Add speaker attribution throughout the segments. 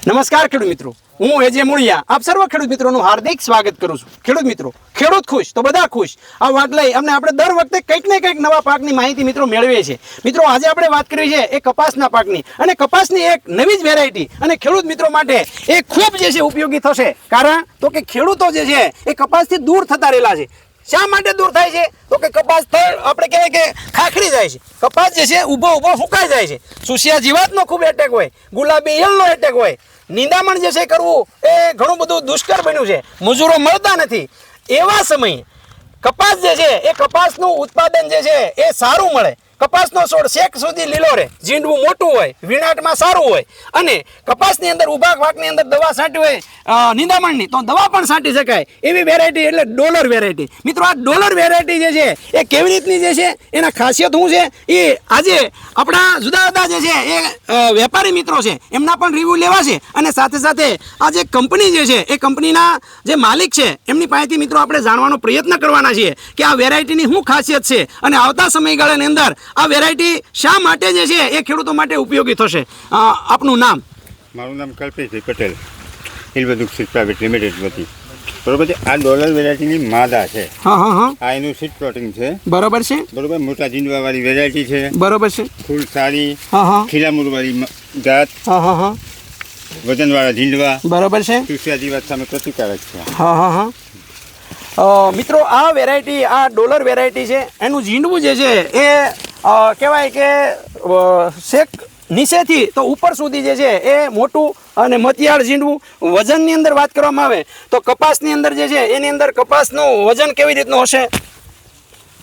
Speaker 1: નમસ્કાર ખેડૂત મિત્રો, હું એજે મુળિયા આપ સર્વ ખેડૂત મિત્રોનું હાર્દિક સ્વાગત કરું છું। ખેડૂત મિત્રો, ખેડૂત ખુશ તો બધા ખુશ આ વાત લઈ આપણે દર વખતે કંઈક ને કંઈક નવા પાકની માહિતી મિત્રો મેળવીએ છીએ। મિત્રો આજે આપણે વાત કરી છે એ કપાસના પાકની અને કપાસની એક નવી જ વેરાયટી અને ખેડૂત મિત્રો માટે એ ખૂબ જે છે ઉપયોગી થશે। કારણ તો કે ખેડૂતો જે છે એ કપાસથી દૂર થતા રહેલા છે। શા માટે દૂર થાય છે તો કે કપાસ આપણે કહેવાય કે ખાખરી જાય છે, કપાસ જે છે ઊભો ફૂંકાઈ જાય છે, સુસિયા જીવાતનો ખૂબ એટેક હોય, ગુલાબી ઈયળનો એટેક હોય, નિંદામણ જે છે કરવું એ ઘણું બધું દુષ્કર બન્યું છે, મજૂરો મળતા નથી। એવા સમયે કપાસ જે છે એ કપાસનું ઉત્પાદન જે છે એ સારું મળે, કપાસનો છોડ શેક સુધી લીલો રહે, ઝીંડવું મોટું હોય, વીણાટમાં સારું હોય અને કપાસની અંદર ઊભા પાકની અંદર દવા છાંટી હોય નિંદામણની તો દવા પણ છાંટી શકાય એવી વેરાયટી એટલે ડોલર વેરાયટી। મિત્રો આ ડોલર વેરાયટી જે છે એ કેવી રીતની જે છે એના ખાસિયત શું છે એ આજે આપણા જુદા જુદા જે છે એ વેપારી મિત્રો છે એમના પણ રિવ્યૂ લેવાશે અને સાથે સાથે આ જે કંપની જે છે એ કંપનીના જે માલિક છે એમની પાસેથી મિત્રો આપણે જાણવાનો પ્રયત્ન કરવાના છીએ કે આ વેરાયટીની શું ખાસિયત છે અને આવતા સમયગાળાની અંદર આ વેરાયટી શા માટે જે છે એ ખેડૂતો માટે ઉપયોગી થશે। આપનું નામ?
Speaker 2: મારું નામ કલ્પેશભાઈ પટેલ, હિલબદુક સીડ પ્રાઇવેટ લિમિટેડમાંથી। બરોબર છે, આ ડોલર વેરાયટીની માદા છે। આ એનું સીડ પ્લોટિંગ છે। બરોબર છે, બરોબર, મોટા ઝીંડવાવાળી વેરાયટી છે। બરોબર છે, ફૂલ સારી, ખીલામૂળવાળી જાત, વજનવાળા ઝીંડવા, બરોબર છે, સુસિયા જીવાત સામે પ્રતિકારક છે। મિત્રો આ વેરાયટી આ ડોલર વેરાયટી છે એનું ઝીંડવું જે છે એ કહેવાય કે શેક નીચેથી તો ઉપર સુધી જે છે એ મોટું અને મતિયાળ ઝીંડવું। વજનની અંદર વાત કરવામાં આવે તો કપાસની અંદર જે છે એની અંદર કપાસનું વજન કેવી રીતનું હશે?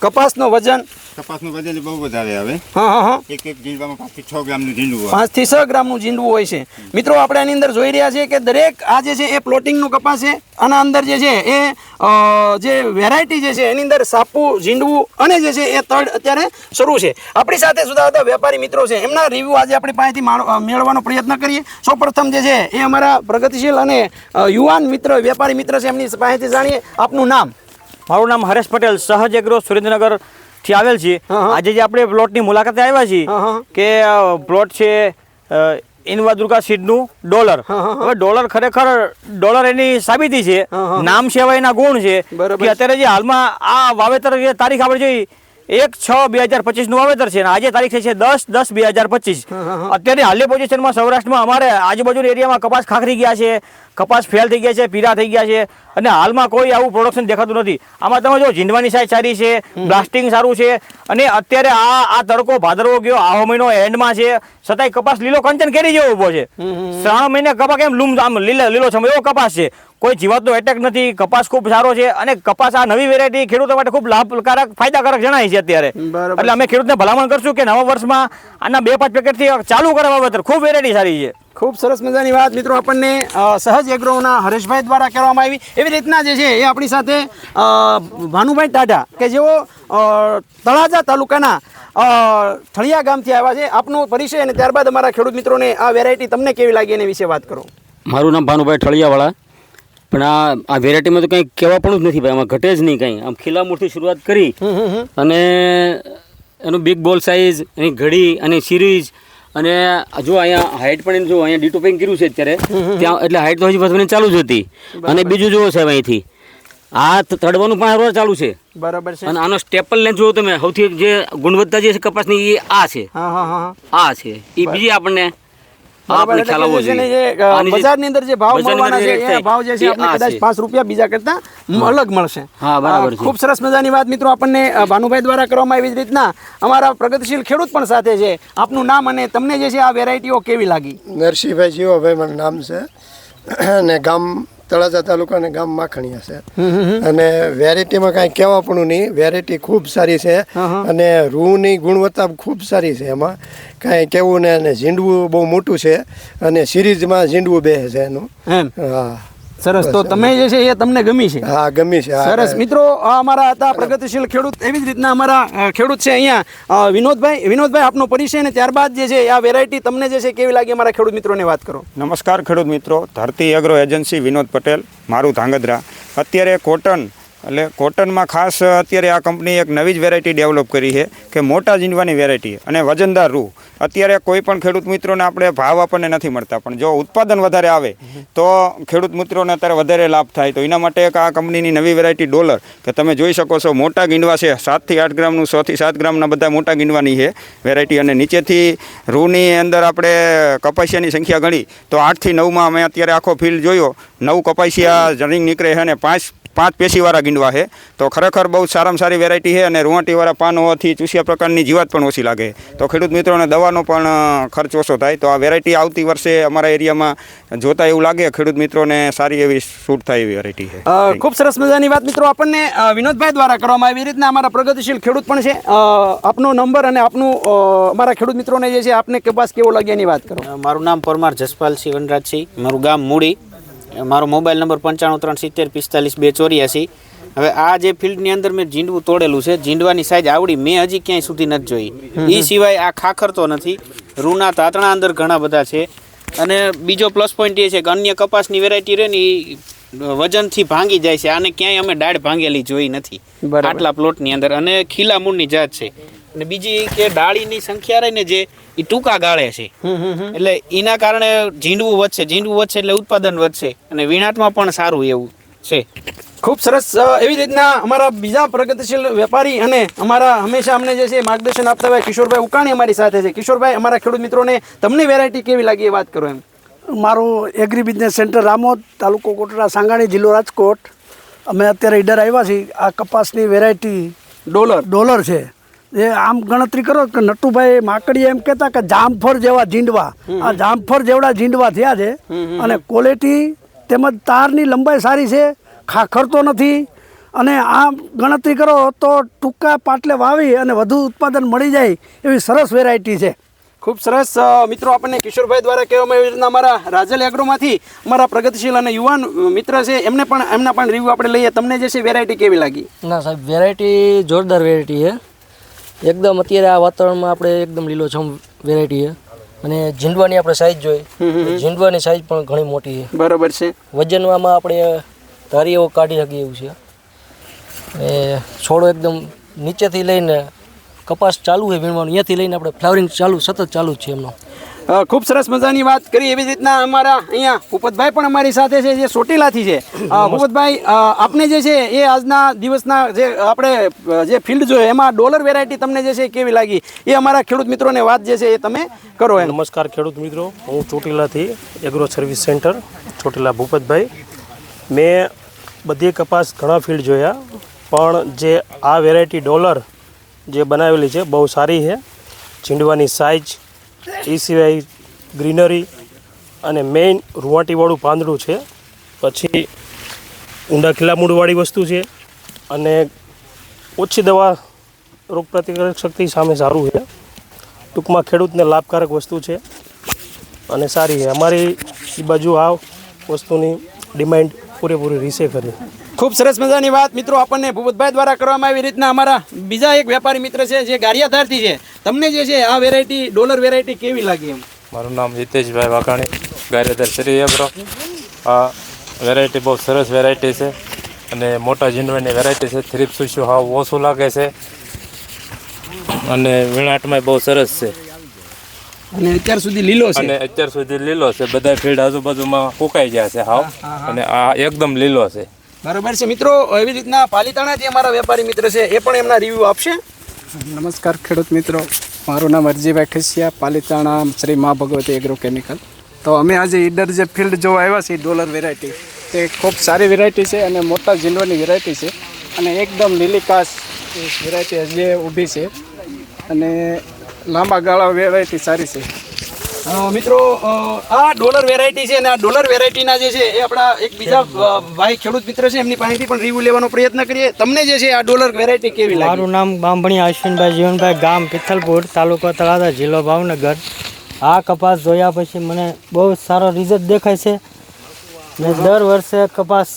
Speaker 2: કપાસનું વજન બહુ વધારે આવે। એક ઝીંડવામાં 5 થી 6 ગ્રામનું ઝીંડવું હોય, 5 થી 6 ગ્રામનું ઝીંડવું હોય છે। મિત્રો આપણે આની અંદર જોઈ રહ્યા છીએ કે દરેક આ જે છે એ પ્લોટિંગનું કપાસ છે, આના અંદર જે છે એ જે વેરાયટી જે છે એની અંદર સાપુ ઝીંડવું અને જે છે એ તડ અત્યારે શરૂ છે। આપણી સાથે જુદા જુદા વેપારી મિત્રો છે એમના રિવ્યૂ આજે આપણી પાસેથી મેળવવાનો પ્રયત્ન કરીએ। સૌપ્રથમ જે છે એ અમારા પ્રગતિશીલ અને યુવાન મિત્ર વેપારી મિત્ર છે એમની પાસેથી જાણીએ। આપનું નામ?
Speaker 3: મારું નામ હરેશ પટેલ, સહજ એગ્રો સુરેન્દ્રનગર થી આવેલ છે। આજે જે આપણે પ્લોટની મુલાકાતે આવ્યા છીએ કે પ્લોટ છે ઇનવા દુર્ગા સીડનું ડોલર। હવે ડોલર ખરેખર ડોલર એની સાબિતી છે, નામ છે હવે એના ગુણ છે કે અત્યારે જે હાલમાં આ વાવેતર જે તારીખ આપણે જોઈ 1/6/2025 નું વાવેતર છે અને આજે તારીખ છે 10/10/2025। અત્યારે હાલની પોઝિશનમાં સૌરાષ્ટ્રમાં અમારે આજુબાજુના એરિયામાં કપાસ ખાખરી ગયા છે, કપાસ ફેલ થઈ ગયા છે, પીરા થઈ ગયા છે અને હાલમાં કોઈ આવું પ્રોડક્શન દેખાતું નથી। આમાં તમે જો ઝીંડવાની સાઈઝ સારી છે, બ્લાસ્ટિંગ સારું છે અને અત્યારે આ તડકો ભાદરવો ગયો, આવો મહિનો એન્ડમાં છે છતાંય કપાસ લીલો કંચન કેરી જેવો ઉભો છે। 3 મહિને કપાસ કેમ લૂમ આમ લીલો છે એવો કપાસ છે, કોઈ જીવાતનો એટેક નથી, કપાસ ખૂબ સારો છે અને કપાસ આ નવી વેરાયટી ખેડૂતો માટે ખૂબ લાભકારક ફાયદાકારક જણાય છે અત્યારે। એટલે અમે ખેડૂતને ભલામણ કરશું કે નવા વર્ષમાં આના 2-5 પેકેટથી ચાલુ કરે વાવેતર, ખૂબ વેરાયટી સારી છે।
Speaker 1: ખૂબ સરસ મજાની વાત મિત્રો આપણને સહજ એગ્રોના હરેશભાઈ દ્વારા કરવામાં આવી। એવી રીતના જે છે એ આપણી સાથે ભાનુભાઈ ટાઢા કે જેઓ તળાજા તાલુકાના થળિયા ગામથી આવ્યા છે। આપનો પરિચય અને ત્યારબાદ અમારા ખેડૂત મિત્રોને આ વેરાયટી તમને કેવી લાગી એના વિશે વાત કરો।
Speaker 4: મારું નામ ભાનુભાઈ ઠળિયાવાળા, પણ આ વેરાયટીમાં તો કંઈ કહેવા પણ જ નથી ભાઈ, આમાં ઘટે જ નહીં કંઈ। આમ ખીલામૂળથી શરૂઆત કરી અને એનું બિગ બોલ સાઇઝ, એની ઘડી અને સિરીઝ અને જો અહીંયા હાઇટ પણ જો અહીંયા ડીટોપિંગ કર્યું છે અત્યારે ત્યાં, એટલે હાઇટ તો હજી વધવાની ચાલુ જ હતી। અને બીજું જુઓ સાહેબ અહીંથી આ તળવાનું પણ હરવાર ચાલુ છે।
Speaker 1: બરાબર છે,
Speaker 4: અને આનો સ્ટેપલ લેન્થ જુઓ તમે, સૌથી જે ગુણવત્તા જે છે કપાસની એ આ છે, આ છે એ બીજી આપણને આપણે ખ્યાલ આવવો જોઈએ।
Speaker 1: બજારની અંદર જે ભાવ મળવાના છે એ ભાવ જે છે આપણે કદાચ 5 રૂપિયા બીજા કરતા અલગ મળશે।
Speaker 4: હા, બરાબર છે।
Speaker 1: ખૂબ સરસ મજાની વાત મિત્રો આપણને ભાનુભાઈ દ્વારા કરવામાં આવી રીતના અમારા પ્રગતિશીલ ખેડૂત પણ સાથે છે। આપનું નામ અને તમને જે છે આ વેરાયટીઓ કેવી લાગી?
Speaker 5: નરસિંહભાઈ જીવાભાઈ મારું નામ છે અને ગામ તળાજા તાલુકાને ગામ માખણીયા છે અને વેરાયટીમાં કાંઈ કહેવા પણ નહીં, વેરાયટી ખૂબ સારી છે અને રૂની ગુણવત્તા ખૂબ સારી છે, એમાં કાંઈ કહેવું ને અને ઝીંડવું બહુ મોટું છે અને સિરીઝમાં ઝીંડવું બે છે એનું। હા,
Speaker 1: સરસ, તો તમે જે છે એ તમને ગમી છે?
Speaker 5: હા, ગમી છે।
Speaker 1: સરસ મિત્રો, આ અમારા હતા પ્રગતિશીલ ખેડૂત। એવી જ રીતના અમારા ખેડૂત છે અહીંયા વિનોદભાઈ આપનો પરિચય અને ત્યારબાદ જે છે આ વેરાયટી તમને જે છે કેવી લાગી અમારા ખેડૂત મિત્રોને વાત કરો।
Speaker 6: નમસ્કાર ખેડૂત મિત્રો, ધરતી એગ્રો એજન્સી, વિનોદ પટેલ, મારું ધાંગધ્રા। અત્યારે કોટન એટલે કોટનમાં ખાસ અત્યારે આ કંપની એક નવી જ વેરાયટી ડેવલપ કરી છે કે મોટા જીંડવાની વેરાયટી અને વજનદાર રૂ. અત્યારે કોઈ પણ ખેડૂત મિત્રોને આપણે ભાવ આપણને નથી મળતા, પણ જો ઉત્પાદન વધારે આવે તો ખેડૂત મિત્રોને અત્યારે વધારે લાભ થાય. તો એના માટે એક આ કંપનીની નવી વેરાયટી ડોલર કે તમે જોઈ શકો છો, મોટા ગીંડવા છે, 7 થી 8 ગ્રામનું, 6 થી 7 ગ્રામના બધા મોટા ગીંડવાની છે વેરાયટી. અને નીચેથી રૂની અંદર આપણે કપાસિયાની સંખ્યા ગણી તો 8 થી 9માં અમે અત્યારે આખો ફિલ્ડ જોયો, 9 કપાસિયા જર્નિંગ નીકળે છે અને 5 પેશીવાળા ગીંડવા છે. તો ખરેખર બહુ સારામાં સારી વેરાયટી છે અને રૂંવાટીવાળા પાન હોવાથી ચૂસિયા પ્રકારની જીવાત પણ ઓછી લાગે. તો ખેડૂત મિત્રોને દવાનો પણ ખર્ચ ઓછો થાય. તો આ વેરાયટી આવતી વર્ષે અમારા એરિયામાં જોતા એવું લાગે ખેડૂત મિત્રોને સારી એવી શૂટ થાય એવી વેરાયટી છે.
Speaker 2: ખૂબ સરસ મજાની વાત મિત્રો આપણને વિનોદભાઈ દ્વારા કરવામાં આવી રીતના અમારા પ્રગતિશીલ ખેડૂત પણ છે. આપનો નંબર અને આપનું અમારા ખેડૂત મિત્રોને જે છે આપને કપાસ કેવો લાગે એની વાત કરો.
Speaker 7: મારું નામ પરમાર જસપાલસિંહ વનરાજસિંહ, મારું ગામ મૂડી, મારો મોબાઈલ નંબર 9537455284. હવે આ જે ફિલ્ડની અંદર મેં જીંડવું તોડેલું છે, જીંડવાની સાઈઝ આવડી મેં હજી ક્યાંય સુધી નથી જોઈ. એ સિવાય આ ખાખરતો નથી, રૂના તાતણા અંદર ઘણા બધા છે. અને બીજો પ્લસ પોઈન્ટ એ છે કે અન્ય કપાસની વેરાયટી રહે ને એ વજનથી ભાંગી જાય છે, આને ક્યાંય અમે ડાળ ભાંગેલી જોઈ નથી આટલા પ્લોટની અંદર. અને ખીલા મૂળની જાત છે. અને બીજી કે ડાળીની સંખ્યા રહી ને જે એ ટૂંકા ગાળે છે, એટલે એના કારણે ઝીંડવું વધશે એટલે ઉત્પાદન વધશે અને વીણાટમાં પણ સારું એવું છે.
Speaker 2: ખૂબ સરસ. એવી રીતના અમારા બીજા પ્રગતિશીલ વેપારી અને અમારા હંમેશા અમને જે છે માર્ગદર્શન આપતા હોય કિશોરભાઈ ઉકાણી અમારી સાથે છે. કિશોરભાઈ, અમારા ખેડૂત મિત્રોને તમને વેરાયટી કેવી લાગી એ વાત કરો એમ.
Speaker 8: મારું એગ્રી બિઝનેસ સેન્ટર રામોદ, તાલુકો કોટડા સાંગાણી, જિલ્લો રાજકોટ. અમે અત્યારે ઈડર આવ્યા છીએ. આ કપાસની વેરાયટી ડોલર છે. એ આમ ગણતરી કરો કે નટુભાઈ માકડીએ એમ કહેતા કે જામફળ જેવા ઝીંડવા, આ જામફળ જેવડા ઝીંડવા થયા છે. અને ક્વોલિટી તેમજ તારની લંબાઈ સારી છે, ખાખરતો નથી. અને આમ ગણતરી કરો તો ટૂંકા પાટલે વાવી અને વધુ ઉત્પાદન મળી જાય એવી સરસ વેરાયટી છે.
Speaker 2: ખૂબ સરસ. મિત્રો આપણને કિશોરભાઈ દ્વારા કહેવામાં આવી રીતના અમારા રાજલ એગ્રોમાંથી અમારા પ્રગતિશીલ અને યુવાન મિત્ર છે એમના પણ રિવ્યૂ આપણે લઈએ. તમને જે છે વેરાયટી કેવી લાગી?
Speaker 9: ના સાહેબ, વેરાયટી જોરદાર વેરાયટી છે. એકદમ અત્યારે આ વાતાવરણમાં આપણે એકદમ લીલોછમ વેરાયટી છે. અને ઝીંડવાની આપણે સાઈઝ જોઈએ, ઝીંડવાની સાઈઝ પણ ઘણી મોટી છે.
Speaker 2: બરાબર છે.
Speaker 9: વજનમાં આપણે ધારી એવો કાઢી શકીએ એવું છે. એ છોડો એકદમ નીચેથી લઈને કપાસ ચાલુ છે વીણવાનું, અહીંયાથી લઈને આપણે ફ્લાવરિંગ સતત ચાલુ જ છે એમનો.
Speaker 2: ખૂબ સરસ મજાની વાત કરી. એવી રીતના અમારા અહીંયા ભૂપતભાઈ પણ અમારી સાથે છે જે ચોટીલાથી છે. ભૂપતભાઈ, આપને જે છે એ આજના દિવસના જે આપણે જે ફિલ્ડ જોઈએ એમાં ડોલર વેરાયટી તમને જે છે કેવી લાગી એ અમારા ખેડૂત મિત્રોને વાત જે છે એ તમે કરો એમ.
Speaker 10: નમસ્કાર ખેડૂત મિત્રો, હું ચોટીલાથી agro service centre Chotila Bhupatbhai. મેં બધી કપાસ ઘણા ફિલ્ડ જોયા, પણ જે આ વેરાયટી ડોલર જે બનાવેલી છે બહુ સારી છે. ઝીંડવાની સાઇઝ, એ સિવાય ગ્રીનરી અને મેઇન રૂંવાટીવાળું પાંદડું છે. પછી ઊંડા ખીલામૂળવાળી વસ્તુ છે અને ઓછી દવા, રોગપ્રતિકારક શક્તિ સામે સારું છે. ટૂંકમાં ખેડૂતને લાભકારક વસ્તુ છે અને સારી છે. અમારી એ બાજુ આ વસ્તુની ડિમાન્ડ પૂરેપૂરી રીસે કરી.
Speaker 2: ખૂબ સરસ મજાની વાત મિત્રો આપણને ભૂપતભાઈ દ્વારા કરવામાં આવી રીતના અમારા બીજા એક વેપારી મિત્ર છે જે ગારિયાધારથી છે. તમને જે છે આ વેરાયટી ડોલર વેરાયટી કેવી લાગી એમ?
Speaker 11: મારું નામ હિતેશભાઈ વાઘાણી, ગારિયાધાર શ્રી એગ્રો. આ વેરાયટી બહુ સરસ વેરાયટી છે અને મોટા ઝીંડવાની વેરાયટી છે. થ્રીપ સુસ્યું હાવ ઓછું લાગે છે અને વીણાટમાં બહુ સરસ છે.
Speaker 2: અને અત્યાર સુધી લીલો છે.
Speaker 11: અને અત્યાર સુધી લીલો છે. બધા ફીલ્ડ આજુબાજુમાં ફૂંકાઈ ગયા છે હાવ, અને આ એકદમ લીલો છે.
Speaker 2: બરાબર છે મિત્રો. એવી રીતના પાલીતાણાથી અમારા વેપારી મિત્ર છે એ પણ એમના રિવ્યૂ આપશે.
Speaker 12: નમસ્કાર ખેડૂત મિત્રો, મારું નામ અરજીભાઈ ખસિયા, પાલીતાણા શ્રી મા ભગવતી એગ્રો કેમિકલ. તો અમે આજે ઈડર જે ફિલ્ડ જોવા આવ્યા છીએ ડોલર વેરાયટી, તે ખૂબ સારી વેરાયટી છે અને મોટા ઝીંડવાની વેરાયટી છે અને એકદમ લીલીકાશ વેરાયટી હજી ઊભી છે અને લાંબા ગાળા વેરાયટી સારી છે.
Speaker 2: મિત્રો આ ડોલર વેરાયટી છે અને આ ડોલર વેરાયટીના જે છે એ આપણા એક બીજા ભાઈ ખેડૂત મિત્ર છે એમની પાસેથી પણ રિવ્યુ લેવાનો પ્રયત્ન કરીએ. તમને જે છે આ ડોલર વેરાયટી કેવી લાગી?
Speaker 13: મારું નામ બાંભણી અશ્વિનભાઈ જીવનભાઈ, ગામ પિથલપુર, તાલુકો તળાજા, જિલ્લો ભાવનગર. આ કપાસ જોયા પછી મને બહુ સારો રિઝલ્ટ દેખાય છે. મેં દર વર્ષે કપાસ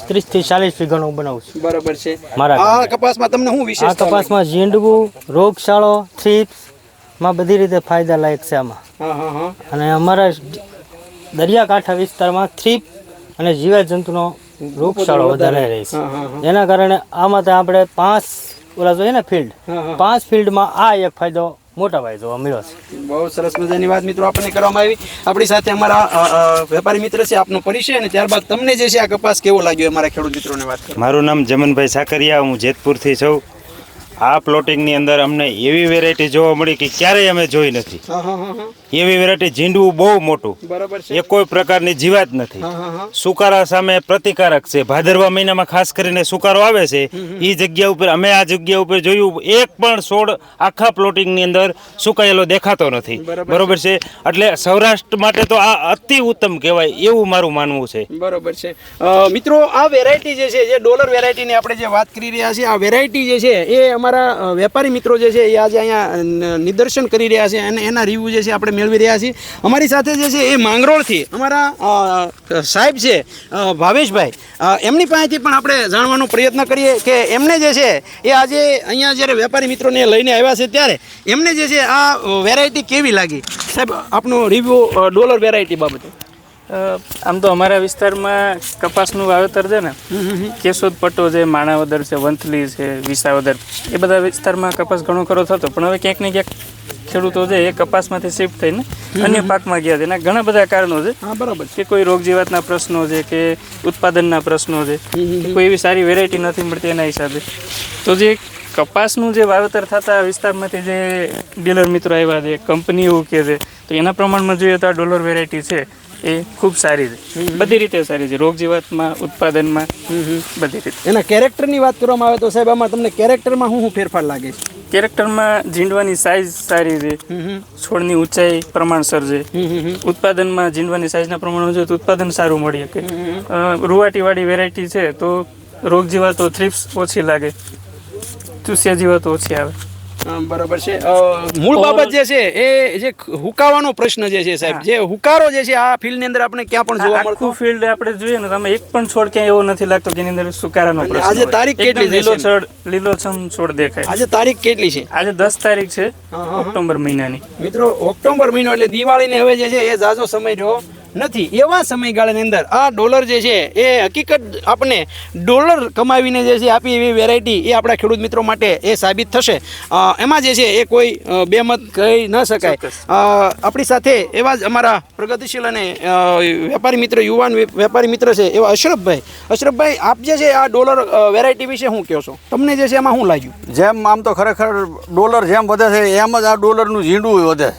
Speaker 13: 30 થી 40 વીઘાનો બનાવું છું.
Speaker 2: બરાબર છે.
Speaker 13: આ
Speaker 2: કપાસમાં તમને શું વિશેષતા?
Speaker 13: આ કપાસમાં ઝીંડવું, રોગચાળો, થ્રીપ્સ માં બધી રીતે ફાયદા લાયક છે આમાં. અને અમારા દરિયાકાંઠા વિસ્તારમાં થ્રીપ અને જીવજંતુનો વૃક્ષાળો વધારે રહે છે એના કારણે આમાં તો આપણે 5 ઓલા જોઈએ ને ફિલ્ડ 5 ફિલ્ડમાં આ એક ફાયદો મોટા ભાઈ જોવા મળ્યો છે.
Speaker 2: બહુ સરસ મજાની વાત મિત્રો આપણને કરવામાં આવી. આપણી સાથે અમારા વેપારી મિત્ર છે, આપનો પરિચય અને ત્યારબાદ તમને જે છે આ કપાસ કેવો લાગ્યો અમારા ખેડૂત મિત્રોને વાત કરો.
Speaker 6: મારું નામ જમનભાઈ સાકરિયા, હું જેતપુરથી છું. આ પ્લોટિંગની અંદર અમને એવી વેરાયટી જોવા મળી કે ક્યારેય અમે જોઈ નથી. એવી વેરાયટી ઝીંડવું બહુ મોટું,
Speaker 2: બરાબર છે.
Speaker 6: એ કોઈ પ્રકારની જીવાત નથી. સુકારા સામે પ્રતિકારક છે. ભાદરવા મહિનામાં ખાસ કરીને સુકારો આવે છે. એ જગ્યા ઉપર અમે આ જગ્યા ઉપર જોયું, એક પણ છોડ આખા પ્લોટિંગની અંદર સુકાયેલો દેખાતો નથી. બરોબર છે. એટલે સૌરાષ્ટ્ર માટે તો આ અતિ ઉત્તમ કહેવાય એવું મારું માનવું છે.
Speaker 2: બરોબર છે. મિત્રો આ વેરાયટી જે છે, જે ડોલર વેરાયટીની આપણે જે વાત કરી રહ્યા છીએ, આ વેરાયટી જે છે એ અમારા વેપારી મિત્રો જે છે એ આજે અહીંયા નિદર્શન કરી રહ્યા છે અને એના રિવ્યૂ જે છે આપણે મેળવી રહ્યા છીએ. અમારી સાથે જે છે એ માંગરોળથી અમારા સાહેબ છે ભાવેશભાઈ, એમની પાસેથી પણ આપણે જાણવાનો પ્રયત્ન કરીએ કે એમને જે છે એ આજે અહીંયા જ્યારે વેપારી મિત્રોને લઈને આવ્યા છે ત્યારે એમને જે છે આ વેરાયટી કેવી લાગી. સાહેબ, આપનો રિવ્યૂ ડોલર વેરાયટી બાબતે.
Speaker 14: આમ તો અમારા વિસ્તારમાં કપાસનું વાવેતર છે ને, કેશોદ પટ્ટો છે, માણાવદર છે, વંથલી છે, વિસાવદર, એ બધા વિસ્તારમાં કપાસ ઘણો ખરો થતો. પણ હવે ક્યાંક ને ક્યાંક ખેડૂતો છે એ કપાસમાંથી શિફ્ટ થઈને અન્ય પાકમાં ગયા છે. એના ઘણા બધા કારણો છે.
Speaker 2: બરાબર
Speaker 14: કે કોઈ રોગ જીવાતના પ્રશ્નો છે, કે ઉત્પાદનના પ્રશ્નો છે, કે કોઈ એવી સારી વેરાયટી નથી મળતી એના હિસાબે. તો જે કપાસનું જે વાવેતર થતા વિસ્તારમાંથી જે ડીલર મિત્રો આવ્યા છે, કંપનીઓ કે છે, તો એના પ્રમાણમાં જોઈએ તો આ ડોલર વેરાયટી છે એ ખૂબ સારી છે. બધી રીતે સારી છે, રોગ જીવાતમાં, ઉત્પાદનમાં, બધી રીતે.
Speaker 2: એના કેરેક્ટરની વાત કરવામાં આવે તો સાહેબ આમાં તમને કેરેક્ટરમાં શું ફેરફાર લાગે છે?
Speaker 14: કેરેક્ટરમાં ઝીંડવાની સાઇઝ સારી છે, છોડની ઊંચાઈ પ્રમાણસર છે, ઉત્પાદનમાં ઝીંડવાની સાઇઝના પ્રમાણે જોઈએ તો ઉત્પાદન સારું મળી શકે. રૂવાટીવાળી વેરાયટી છે તો રોગ જીવાતો, થ્રિપ્સ ઓછી લાગે, ચૂસ્યા જીવાતો ઓછી આવે.
Speaker 2: બરાબર છે. મૂળ બાબત જે છે એ જે હુકાવાનો પ્રશ્ન જે છે સાહેબ, જે હુકારો જે છે આ ફિલ્ડની અંદર આપણે ક્યાં પણ જોવા મળતો.
Speaker 14: આખું ફિલ્ડ આપણે જોઈએ ને, તમે એક પણ છોડ ક્યાંય એવો નથી લાગતો કે એની અંદર સુકારાનો પ્રશ્ન.
Speaker 2: આજે તારીખ કેટલી છે?
Speaker 14: લીલોછમ છોડ દેખાય.
Speaker 2: આજે તારીખ કેટલી છે?
Speaker 14: આજે 10 તારીખ છે ઓક્ટોબર મહિનાની.
Speaker 2: મિત્રો, ઓક્ટોબર મહિનો એટલે દિવાળીને હવે જે છે એ ઝાઝો સમય રહ્યો નથી. એવા સમયગાળાની અંદર આ ડોલર જે છે એ હકીકત આપણે ડોલર કમાવીને જે છે આપી એવી વેરાયટી એ આપણા ખેડૂત મિત્રો માટે એ સાબિત થશે. એમાં જે છે એ કોઈ બેમત કહી ન શકાય. આપણી સાથે એવા જ અમારા પ્રગતિશીલ અને વેપારી મિત્ર, યુવાન વેપારી મિત્ર છે એવા અશરફભાઈ. અશરફભાઈ, આપ જે છે આ ડોલર વેરાયટી વિશે શું કહો છો? તમને જે છે એમાં શું લાગ્યું?
Speaker 15: જેમ આમ તો ખરેખર ડોલર જેમ વધે છે એમ જ આ ડોલરનું ઝીંડું વધે છે.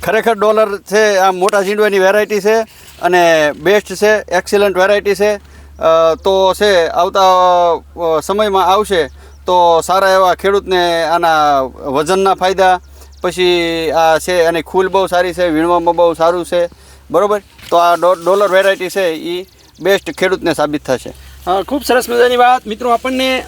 Speaker 15: ખરેખર ડોલર છે આ મોટા ઝીંડવાની વેરાયટી છે અને બેસ્ટ છે, એક્સિલન્ટ વેરાયટી છે. તો છે આવતા સમયમાં આવશે તો સારા એવા ખેડૂતને આના વજનના ફાયદા, પછી આ છે એની ખુલ બહુ સારી છે, વીણવામાં બહુ સારું છે. બરાબર, તો આ ડોલર વેરાયટી છે એ બેસ્ટ ખેડૂતને સાબિત થશે.
Speaker 2: ખૂબ સરસ મજાની વાત મિત્રો આપણને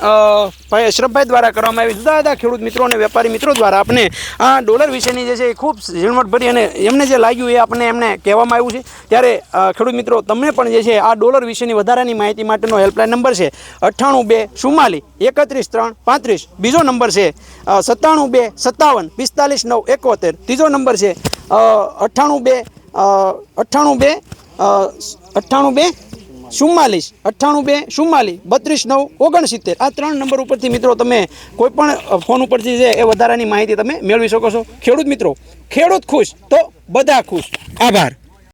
Speaker 2: ભાઈ અશરફભાઈ દ્વારા કરવામાં આવી. જુદા જુદા ખેડૂત મિત્રો અને વેપારી મિત્રો દ્વારા આપણે આ ડોલર વિશેની જે છે એ ખૂબ ઝીણવટભરી અને એમને જે લાગ્યું એ આપણને એમને કહેવામાં આવ્યું છે. ત્યારે ખેડૂત મિત્રો, તમને પણ જે છે આ ડોલર વિશેની વધારાની માહિતી માટેનો હેલ્પલાઇન નંબર છે 98 2 44 31 3 35. બીજો નંબર છે 97 2 57 45 9 71. ત્રીજો નંબર છે 98 2 44 32 9 69. આ 3 નંબર ઉપરથી મિત્રો તમે કોઈ પણ ફોન ઉપરથી છે એ વધારાની માહિતી તમે મેળવી શકો છો. ખેડૂત મિત્રો, ખેડૂત ખુશ તો બધા ખુશ. આભાર.